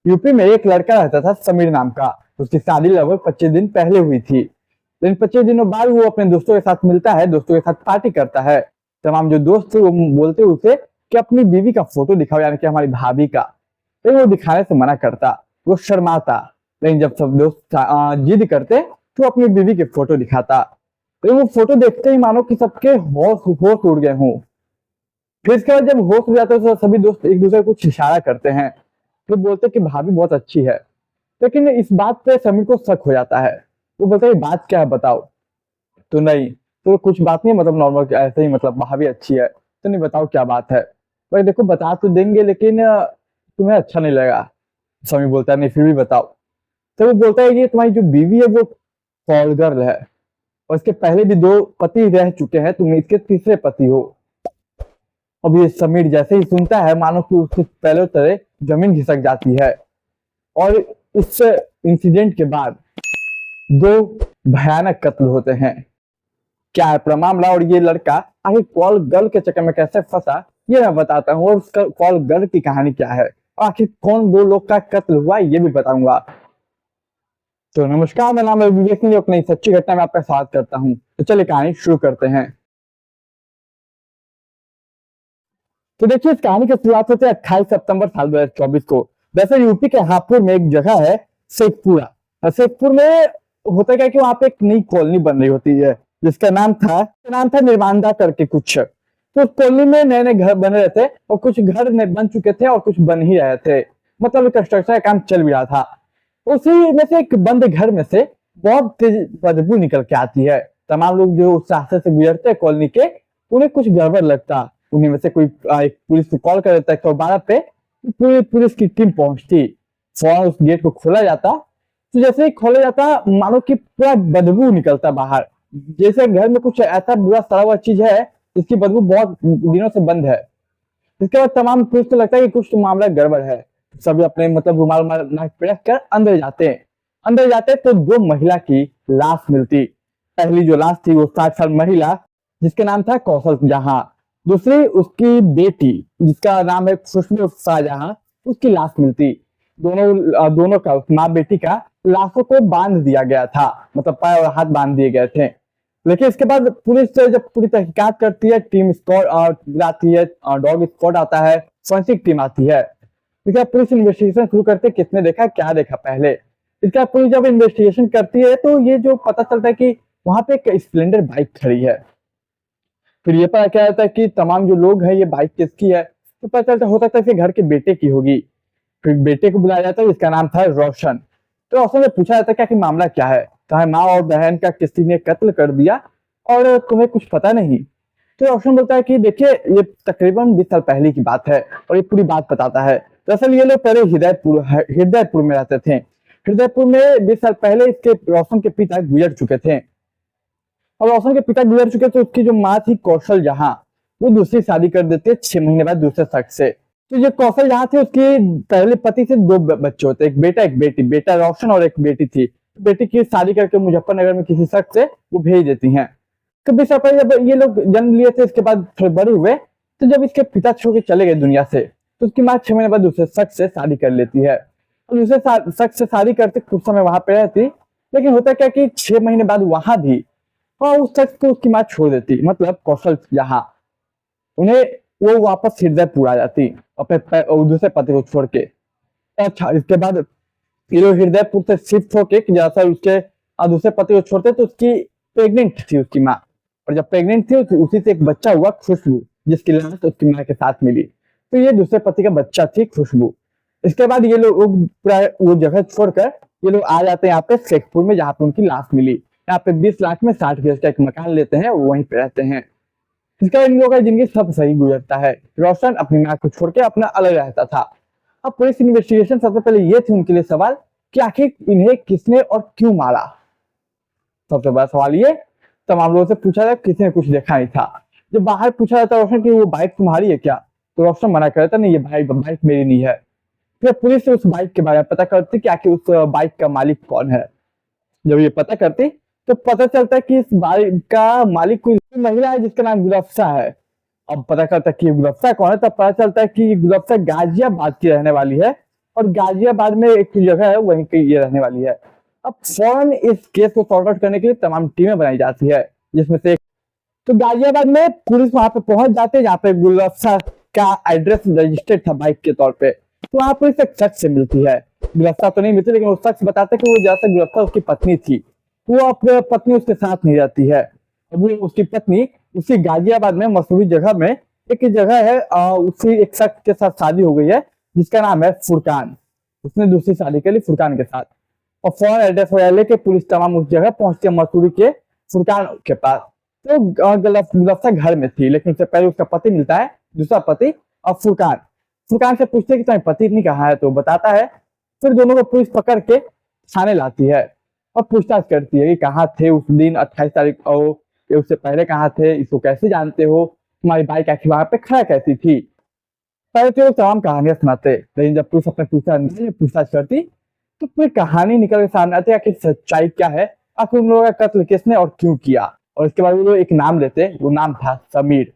UP में एक लड़का रहता था समीर नाम का। उसकी शादी लगभग 25 दिन पहले हुई थी, लेकिन 25 दिनों बाद वो अपने दोस्तों के साथ मिलता है, दोस्तों के साथ पार्टी करता है। तमाम जो दोस्त थे वो बोलते उसे कि अपनी बीवी का फोटो दिखाओ, यानी कि हमारी भाभी का। लेकिन वो दिखाने से मना करता, वो शर्माता। लेकिन जब सब दोस्त जिद करते तो वो अपनी बीवी के फोटो दिखाता। लेकिन वो फोटो देखते ही मानो कि सबके होश होश उड़ गए हों। फिर इसके बाद जब होश उड़ जाता है तो सभी दोस्त एक दूसरे को कुछ इशारा करते हैं, तो बोलते हैं कि भाभी बहुत अच्छी है। लेकिन इस बात पे समीर को शक हो जाता है। वो बोलता है ये बात क्या है बताओ। तो नहीं, तो कुछ बात नहीं, मतलब नॉर्मल ऐसे ही, मतलब भाभी अच्छी है। तो नहीं, बताओ क्या बात है। भाई देखो बता तो देंगे, लेकिन तुम्हें अच्छा नहीं लगेगा। समीर बोलता है नहीं फिर भी बताओ। तो वो बोलता है ये तुम्हारी जो बीवी है वो कॉल गर्ल है, और इसके पहले भी 2 पति रह चुके हैं, तुम इसके तीसरे पति हो। अब ये समीर जैसे ही सुनता है मानो कि उसके पहले तरह जमीन खिसक जाती है। और इस इंसिडेंट के बाद 2 भयानक कत्ल होते हैं। क्या है पूरा मामला और ये लड़का आखिर कॉल गर्ल के चक्कर में कैसे फंसा, ये मैं बताता हूँ। और उसका कॉल गर्ल की कहानी क्या है, और आखिर कौन 2 लोग का कत्ल हुआ ये भी बताऊंगा। तो नमस्कार, मेरा नाम है विवेक सिंह, एक नई सच्ची घटना में आपका स्वागत करता हूँ। तो चलिए कहानी शुरू करते हैं। तो देखिए, इस कहानी की शुरुआत होती है 28 सितंबर साल 2024 को। वैसे यूपी के हापुड़ में एक जगह है शेखपुरा। और शेखपुर में होता क्या कि वहां पे एक नई कॉलोनी बन रही होती है, जिसका नाम था निर्माणदा करके कुछ। तो उस कॉलोनी में नए नए घर बन रहे थे, और कुछ घर बन चुके थे और कुछ बन ही रहे थे। मतलब कंस्ट्रक्शन का काम चल भी रहा था। उसी में से एक बंद घर में से बहुत तेज बदबू निकल के आती है। तमाम लोग जो उस रास्ते से गुजरते हैं कॉलोनी के, उन्हें कुछ गड़बड़ लगता। उन्हीं में से कोई एक पुलिस को कॉल कर देता है 112 पे। पूरी पुलिस की टीम पहुंचती, फौरन उस गेट को खोला जाता। तो जैसे ही खोला जाता मानो कि पूरा बदबू निकलता बाहर, जैसे घर में कुछ ऐसा बुरा सड़ा हुआ चीज है जिसकी बदबू बहुत दिनों से बंद है। इसके बाद तमाम पुलिस को लगता है कि कुछ तो मामला गड़बड़ है। सभी अपने मतलब रुमाल उमाल नाक पे रख कर अंदर जाते हैं। अंदर जाते तो 2 महिला की लाश मिलती। पहली जो लाश थी वो 60 साल महिला, जिसका नाम था कौशल जहां। दूसरी उसकी बेटी, जिसका नाम है खुशबू शाहजहां, उसकी लाश मिलती। दोनों का, माँ बेटी का लाशों को बांध दिया गया था, मतलब पैर और हाथ बांध दिए गए थे। लेकिन इसके बाद पुलिस जब पूरी तहकीकात करती है, टीम स्क्वाड बुलाती है, डॉग स्क्वाड आता है, फॉरेंसिक टीम आती है। इसके बाद पुलिस इन्वेस्टिगेशन शुरू करते, किसने देखा क्या देखा पहले। इसके बाद पुलिस जब इन्वेस्टिगेशन करती है तो ये जो पता चलता है कि वहां पे एक स्प्लेंडर बाइक खड़ी है। फिर ये पता क्या जाता है कि तमाम जो लोग हैं, ये बाइक किसकी है, तो पता चलता हो सकता है घर के बेटे की होगी। फिर बेटे को बुलाया जाता है, इसका नाम था रोशन। तो रोशन से पूछा जाता है क्या कि मामला क्या है, कहा माँ और बहन का किसी ने कत्ल कर दिया और तुम्हें कुछ पता नहीं। तो रोशन बोलता है कि देखिए ये तकरीबन 20 साल पहले की बात है, और ये पूरी बात बताता है। दरअसल ये लोग पहले हृदयपुर में रहते थे। हृदयपुर में 20 साल पहले इसके रोशन के पिता गुजर चुके थे। और रोशन के पिता गुजर चुके तो उसकी जो माँ थी कौशल जहां, वो दूसरी शादी कर देती है 6 महीने बाद दूसरे शख्स से। तो ये कौशल जहां थी उसके पहले पति से 2 बच्चे होते, एक बेटा एक बेटी। बेटा रोशन और एक बेटी थी। बेटी की शादी करके मुजफ्फरनगर में किसी शख्स से वो भेज देती हैं। तो 20 साल पहले जब ये लोग जन्म लिए थे, इसके बाद थोड़े बड़े हुए, तो जब इसके पिता छोड़ के चले गए दुनिया से, तो उसकी माँ 6 महीने बाद दूसरे शख्स से शादी कर लेती है। और दूसरे शख्स से शादी करते कुछ समय वहां पे रहती। लेकिन होता क्या कि 6 महीने बाद वहां भी और उस शख्स को उसकी माँ छोड़ देती, मतलब कौशल जहां। उन्हें वो वापस हृदयपुर आ जाती अपने दूसरे पति को छोड़ के। अच्छा, इसके बाद ये लोग हृदयपुर से शिफ्ट होके जैसा उसके दूसरे पति को छोड़ते तो उसकी प्रेग्नेंट थी उसकी माँ। और जब प्रेग्नेंट थी उसी से एक बच्चा हुआ खुशबू, जिसकी लाश उसकी माँ के साथ मिली। तो ये दूसरे पति का बच्चा थी खुशबू। इसके बाद ये लोग पूरा वो जगह छोड़कर ये लोग आ जाते हैं यहाँ पे शेखपुर में, जहाँ पे उनकी लाश मिली। यहाँ पे 20 लाख में 60 गज का एक मकान लेते हैं, वहीं पे रहते हैं। इसका इन लोगों का जिंदगी सब सही गुजरता है। रोशन अपनी माँ को छोड़ के अपना अलग रहता था। अब पुलिस इन्वेस्टिगेशन सबसे पहले ये थी उनके लिए सवाल कि आखिर इन्हें किसने और क्यों मारा। सबसे बड़ा सवाल ये, तमाम लोगों से पूछा जाए, किसी ने कुछ देखा नहीं था। जब बाहर पूछा जाता रोशन की वो बाइक तुम्हारी है क्या, तो रोशन मना करता नहीं, ये बाइक मेरी नहीं है। फिर पुलिस से उस बाइक के बारे में पता करती कि आखिर उस बाइक का मालिक कौन है। जब ये पता करती तो पता चलता है कि इस बाइक का मालिक कोई महिला है जिसका नाम गुलफ्सा है। अब पता करता है कि गुलफ्सा कौन है, तब पता चलता है कि गुलफ्सा गाजियाबाद की रहने वाली है। और गाजियाबाद में एक जगह है वहीं की ये रहने वाली है। अब फौरन इस केस को सॉर्ट आउट करने के लिए तमाम टीमें बनाई जाती है, जिसमें से तो गाजियाबाद में पुलिस वहां पे पहुंच जाते हैं जहाँ पे गुलफ्सा का एड्रेस रजिस्टर्ड था बाइक के तौर पे। तो वहां पुलिस एक शख्स से मिलती है, गुलफ्सा तो नहीं मिलती लेकिन वो शख्स बताता है कि वो जैसा गुलफ्सा उसकी पत्नी थी, वो अपने पत्नी उसके साथ नहीं रहती है। वो उसकी पत्नी उसी गाजियाबाद में मसूरी जगह में एक जगह है, उसी एक शख्स के साथ शादी हो गई है जिसका नाम है फुरकान। उसने दूसरी शादी के लिए फुरकान के साथ, और फौरन एड्रेस वगैरह लेके पुलिस तमाम उस जगह पहुंचती है मसूरी के फुरकान के पास। तो गुलफ्सा घर में थी लेकिन उससे पहले उसका पति मिलता है, दूसरा पति, और फुरकान। फुरकान से पूछते हैं कि तुम्हारी पति इतनी कहाँ है, तो बताता है। फिर दोनों को पुलिस पकड़ के थाने लाती है और पूछताछ करती है कि कहाँ थे उस दिन 28 तारीख को, उससे पहले कहाँ थे, इसको कैसे जानते हो, तुम्हारी बाइक आखिर वहां पे खड़ा कैसी थी। पहले तो तमाम कहानियां सुनाते, लेकिन जब पुलिस अपने पूछताछ करती तो पूरी कहानी निकल के सामने आती है, आखिर सच्चाई क्या है, आखिर उन लोगों का कत्ल किसने और क्यों किया। और इसके बाद वो लोग एक नाम लेते, वो नाम था समीर।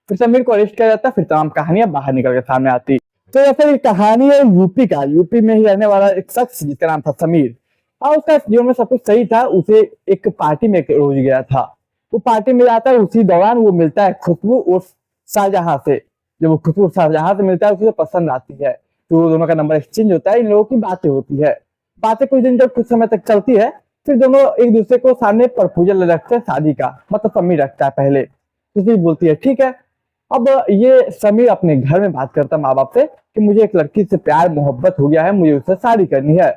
फिर समीर को अरेस्ट किया जाता, फिर तमाम कहानियां बाहर निकल के सामने आती। तो ऐसा एक कहानी है यूपी का, यूपी में ही रहने वाला एक शख्स जिसका नाम था समीर। और उसका जीवन में सब कुछ सही था, उसे एक पार्टी में रोज गया था। वो पार्टी में जाता है, उसी दौरान वो मिलता है खुशबू और शाहजहां से। जब वो खुशबू शाहजहां से मिलता है उसे पसंद आती है, तो वो दोनों का नंबर एक्सचेंज होता है, इन लोगों की बातें होती है। बातें कुछ दिन जब कुछ समय तक चलती है, फिर दोनों एक दूसरे को सामने प्रपोजल रखते हैं शादी का, मतलब समीर रखता है पहले, तो बोलती है ठीक है। अब ये समीर अपने घर में बात करता माँ बाप से कि मुझे एक लड़की से प्यार मोहब्बत हो गया है, मुझे उससे शादी करनी है।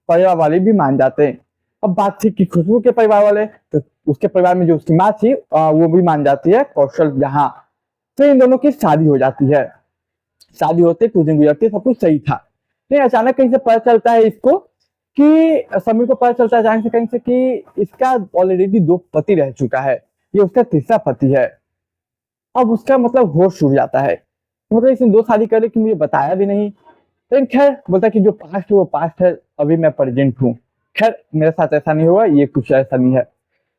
परिवार वाले भी मान जाते हैं। अब बात थी कि खुशबू के परिवार वाले, तो उसके परिवार में जो उसकी माँ थी वो भी मान जाती है, कौशल जहां। तो इन दोनों की शादी हो जाती है। शादी होते कुछ दिन गुजरते सब कुछ सही था, लेकिन अचानक कहीं से पता चलता है इसको कि समीर को पता चलता है अचानक से कहीं से कि इसका ऑलरेडी 2 पति रह चुका है, ये उसका तीसरा पति है। अब उसका मतलब होश उड़ जाता है, मतलब इसने 2 शादी कर ली कि मुझे बताया भी नहीं। लेकिन खैर बोलता कि जो पास्ट है वो पास्ट है, अभी मैं प्रेजेंट हूँ, खैर मेरे साथ ऐसा नहीं हुआ, ये कुछ ऐसा नहीं है।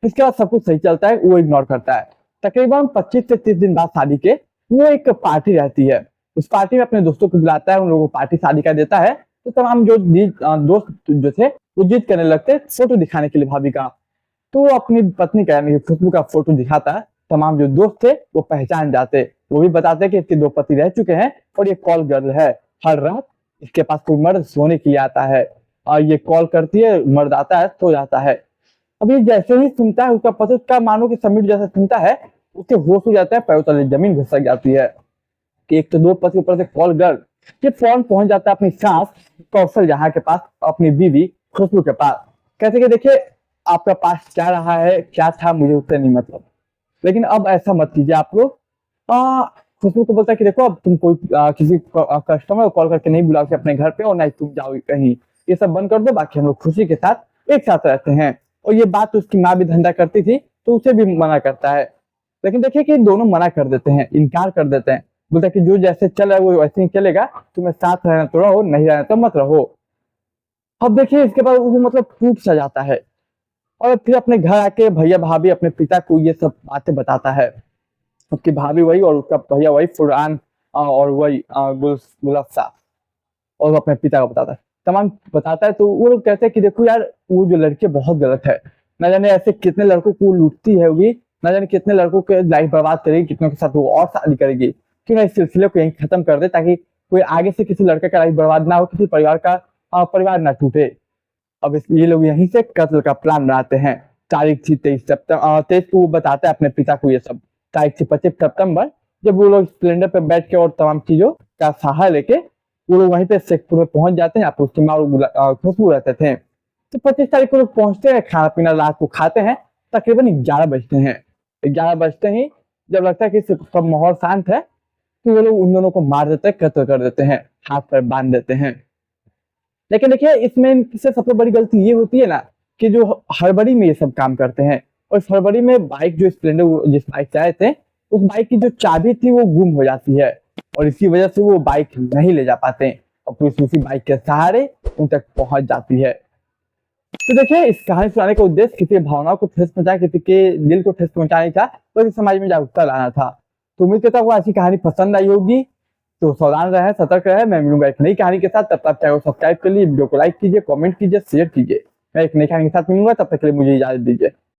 इसके बाद सब कुछ सही चलता है, वो इग्नोर करता है। तकरीबन 25 से 30 दिन बाद शादी के वो एक पार्टी रहती है, उस पार्टी में अपने दोस्तों को बुलाता है, उन लोगों को पार्टी शादी का देता है। तो तमाम जो दोस्त जो थे वो जिद करने लगते फोटो दिखाने के लिए भाभी का। तो वो अपनी पत्नी का यानी खुशबू का फोटो दिखाता है, तमाम जो दोस्त थे वो पहचान जाते, वो भी बताते कि इसके 2 पति रह चुके हैं और ये कॉल गर्ल है, हर रात इसके पास कोई मर्द सोने के लिए आता है और ये कॉल करती है, मर्द आता है, सो जाता है। अब ये जैसे ही सुनता है उसका पति, उसका मानो कि समीर जैसे सुनता है उसके होश हो जाता है, पैरों तले जमीन घुसक जाती है कि एक तो 2 पति ऊपर से कॉल गर्ल। ये फोन पहुंच जाता है अपनी सास कौशल जहां के पास, अपनी बीवी खुशबू के पास। कहते कि देखिए आपका पास क्या रहा है, क्या था, मुझे उससे नहीं मतलब, लेकिन अब ऐसा मत कीजिए आप लोग। खुशबू को बोलता है कि देखो अब तुम कोई किसी कस्टमर को कॉल करके नहीं बुलाओगे अपने घर पे, और ना ही तुम जाओगे कहीं, ये सब बंद कर दो, बाकी हम लोग खुशी के साथ एक साथ रहते हैं। और ये बात उसकी माँ भी धंधा करती थी तो उसे भी मना करता है, लेकिन देखिए कि दोनों मना कर देते हैं, इनकार कर देते हैं। बोलता है कि जो जैसे चल रहा है वो वैसे ही चलेगा, तुम्हें साथ रहना तो रहो, नहीं रहना तो मत रहो। अब देखिए इसके बाद वो मतलब टूट सा जाता है और फिर अपने घर आके भैया भाभी अपने पिता को ये सब बातें बताता है। उसकी भाभी वही और उसका भैया वही फुरहान और वही गुलफ्सा, और वो अपने पिता को बताता है, तमाम बताता है। तो वो लोग कहते हैं कि देखो यार वो जो लड़की बहुत गलत है, न जाने ऐसे कितने लड़कों को लूटती है होगी, न जाने कितने लड़कों के लाइफ बर्बाद करेगी, कितनों के साथ वो और शादी करेगी। क्यों ना इस सिलसिले को यहीं खत्म कर दे ताकि कोई आगे से किसी लड़के का लाइफ बर्बाद ना हो, किसी परिवार का परिवार ना टूटे। अब ये लोग यहीं से कत्ल का प्लान बनाते हैं। तारीख थी 23 को वो बताता है अपने पिता को ये सब। तारीख थी 25 सितंबर, जब वो लोग स्प्लेंडर पे बैठ के और तमाम चीजों का सहारा लेके वो लोग वहीं पे शेखपुर में पहुंच जाते हैं, यहाँ पे उसकी माँ और खुशबू रहते थे। तो 25 तारीख को लोग पहुंचते हैं, खाना पीना रात को खाते हैं, तकरीबन 11 बजते हैं। 11 बजते ही जब लगता है कि सब माहौल शांत है तो वो लोग उन दोनों को मार देते हैं, कत्ल कर देते हैं, हाथ पर बांध देते हैं। लेकिन देखिए इसमें इनसे सबसे बड़ी गलती ये होती है ना कि जो हड़बड़ी में ये सब काम करते हैं, और इस हड़बड़ी में बाइक जो स्प्लेंडर जिस बाइक से आए थे उस बाइक की जो चाबी थी वो गुम हो जाती है, और इसी वजह से वो बाइक नहीं ले जा पाते हैं और पुलिस उसी बाइक के सहारे उन तक पहुंच जाती है। तो देखिए इस कहानी सुनाने का उद्देश्य किसी भावनाओं को ठेस पहुंचाए, किसी के दिल को ठेस पहुंचाने था, बल्कि समाज में जागरूकता लाना था। तो उम्मीद करता हूँ ऐसी कहानी पसंद आई होगी। तो सावधान रहे, सतर्क रहे। मैं मिलूंगा एक नई कहानी के साथ, तब तक चैनल को सब्सक्राइब कर लीजिए, वीडियो को लाइक कीजिए, कमेंट कीजिए, शेयर कीजिए। मैं एक नई कहानी के साथ मिलूंगा, तब तक के लिए मुझे इजाजत दीजिए।